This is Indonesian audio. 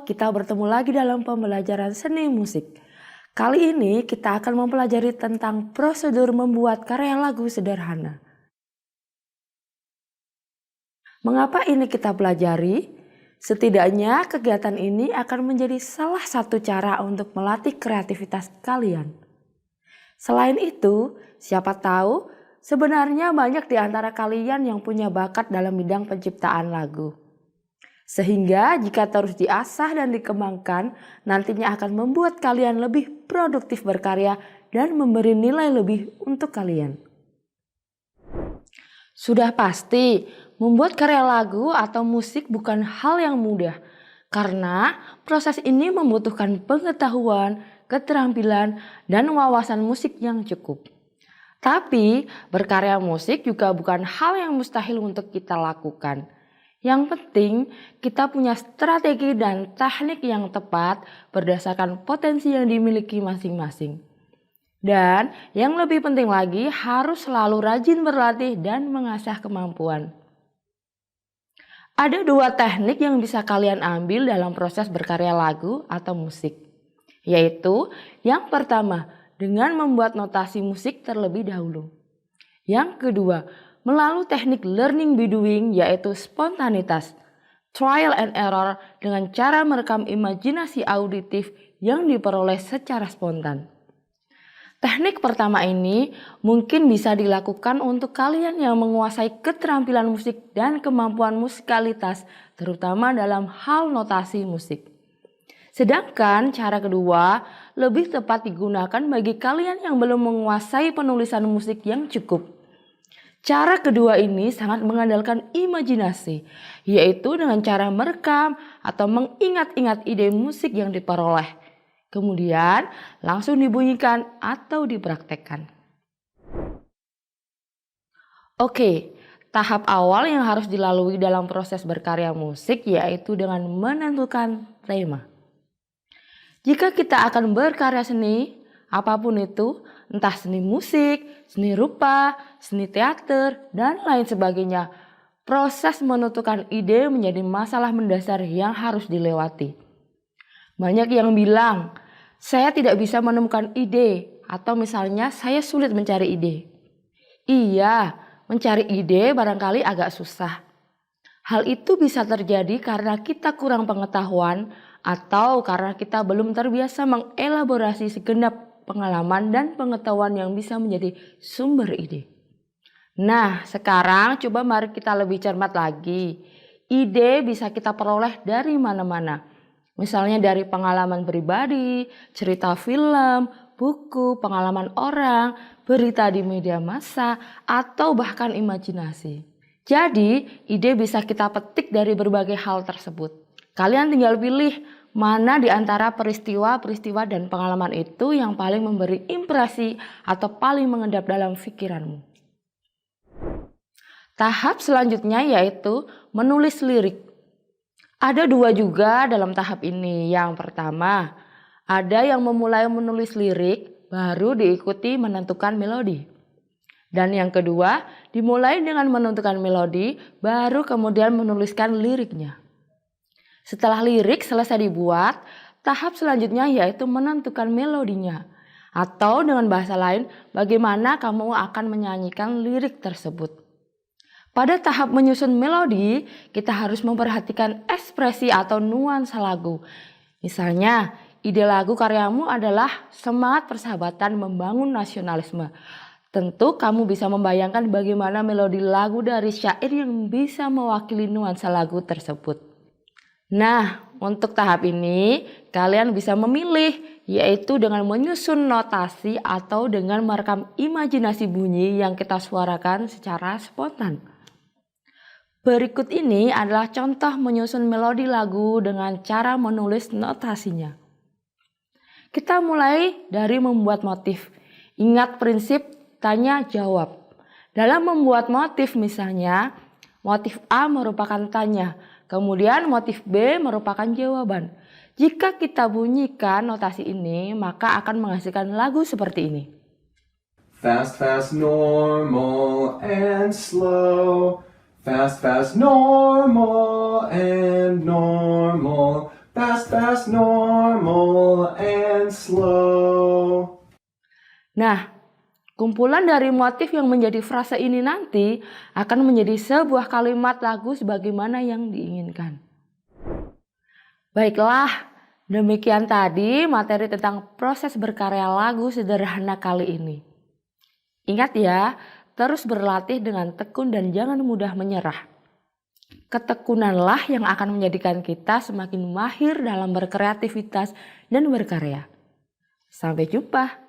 kita bertemu lagi dalam pembelajaran seni musik. Kali ini kita akan mempelajari tentang prosedur membuat karya lagu sederhana. Mengapa ini kita pelajari? Setidaknya kegiatan ini akan menjadi salah satu cara untuk melatih kreativitas kalian. Selain itu, siapa tahu sebenarnya banyak di antara kalian yang punya bakat dalam bidang penciptaan lagu. Sehingga jika terus diasah dan dikembangkan, nantinya akan membuat kalian lebih produktif berkarya dan memberi nilai lebih untuk kalian. Sudah pasti, membuat karya lagu atau musik bukan hal yang mudah. Karena proses ini membutuhkan pengetahuan, keterampilan, dan wawasan musik yang cukup. Tapi berkarya musik juga bukan hal yang mustahil untuk kita lakukan. Yang penting kita punya strategi dan teknik yang tepat berdasarkan potensi yang dimiliki masing-masing. Dan yang lebih penting lagi harus selalu rajin berlatih dan mengasah kemampuan. Ada dua teknik yang bisa kalian ambil dalam proses berkarya lagu atau musik. Yaitu yang pertama dengan membuat notasi musik terlebih dahulu. Yang kedua, melalui teknik learning by doing yaitu spontanitas, trial and error dengan cara merekam imajinasi auditif yang diperoleh secara spontan. Teknik pertama ini mungkin bisa dilakukan untuk kalian yang menguasai keterampilan musik dan kemampuan musikalitas, terutama dalam hal notasi musik. Sedangkan cara kedua lebih tepat digunakan bagi kalian yang belum menguasai penulisan musik yang cukup. Cara kedua ini sangat mengandalkan imajinasi, yaitu dengan cara merekam atau mengingat-ingat ide musik yang diperoleh. Kemudian langsung dibunyikan atau dipraktekkan. Oke, tahap awal yang harus dilalui dalam proses berkarya musik yaitu dengan menentukan tema. Jika kita akan berkarya seni, apapun itu, entah seni musik, seni rupa, seni teater, dan lain sebagainya, proses menentukan ide menjadi masalah mendasar yang harus dilewati. Banyak yang bilang, saya tidak bisa menemukan ide, atau misalnya saya sulit mencari ide. Iya, mencari ide barangkali agak susah. Hal itu bisa terjadi karena kita kurang pengetahuan atau karena kita belum terbiasa mengelaborasi segenap pengalaman dan pengetahuan yang bisa menjadi sumber ide. Nah, sekarang coba mari kita lebih cermat lagi. Ide bisa kita peroleh dari mana-mana. Misalnya dari pengalaman pribadi, cerita film, buku, pengalaman orang, berita di media massa, atau bahkan imajinasi. Jadi, ide bisa kita petik dari berbagai hal tersebut. Kalian tinggal pilih mana di antara peristiwa-peristiwa dan pengalaman itu yang paling memberi impresi atau paling mengendap dalam pikiranmu. Tahap selanjutnya yaitu menulis lirik. Ada dua juga dalam tahap ini. Yang pertama, ada yang memulai menulis lirik baru diikuti menentukan melodi. Dan yang kedua, dimulai dengan menentukan melodi, baru kemudian menuliskan liriknya. Setelah lirik selesai dibuat, tahap selanjutnya yaitu menentukan melodinya. Atau dengan bahasa lain, bagaimana kamu akan menyanyikan lirik tersebut. Pada tahap menyusun melodi, kita harus memperhatikan ekspresi atau nuansa lagu. Misalnya, ide lagu karyamu adalah semangat persahabatan membangun nasionalisme. Tentu kamu bisa membayangkan bagaimana melodi lagu dari syair yang bisa mewakili nuansa lagu tersebut. Nah, untuk tahap ini kalian bisa memilih, yaitu dengan menyusun notasi atau dengan merekam imajinasi bunyi yang kita suarakan secara spontan. Berikut ini adalah contoh menyusun melodi lagu dengan cara menulis notasinya. Kita mulai dari membuat motif. Ingat prinsip tanya jawab. Dalam membuat motif misalnya, motif A merupakan tanya, kemudian motif B merupakan jawaban. Jika kita bunyikan notasi ini, maka akan menghasilkan lagu seperti ini. Fast, fast, normal, and slow. Fast, fast, normal, and normal. Fast, fast, normal, and slow. Nah, kumpulan dari motif yang menjadi frase ini nanti akan menjadi sebuah kalimat lagu sebagaimana yang diinginkan. Baiklah, demikian tadi materi tentang proses berkarya lagu sederhana kali ini. Ingat ya, terus berlatih dengan tekun dan jangan mudah menyerah. Ketekunanlah yang akan menjadikan kita semakin mahir dalam berkreativitas dan berkarya. Sampai jumpa.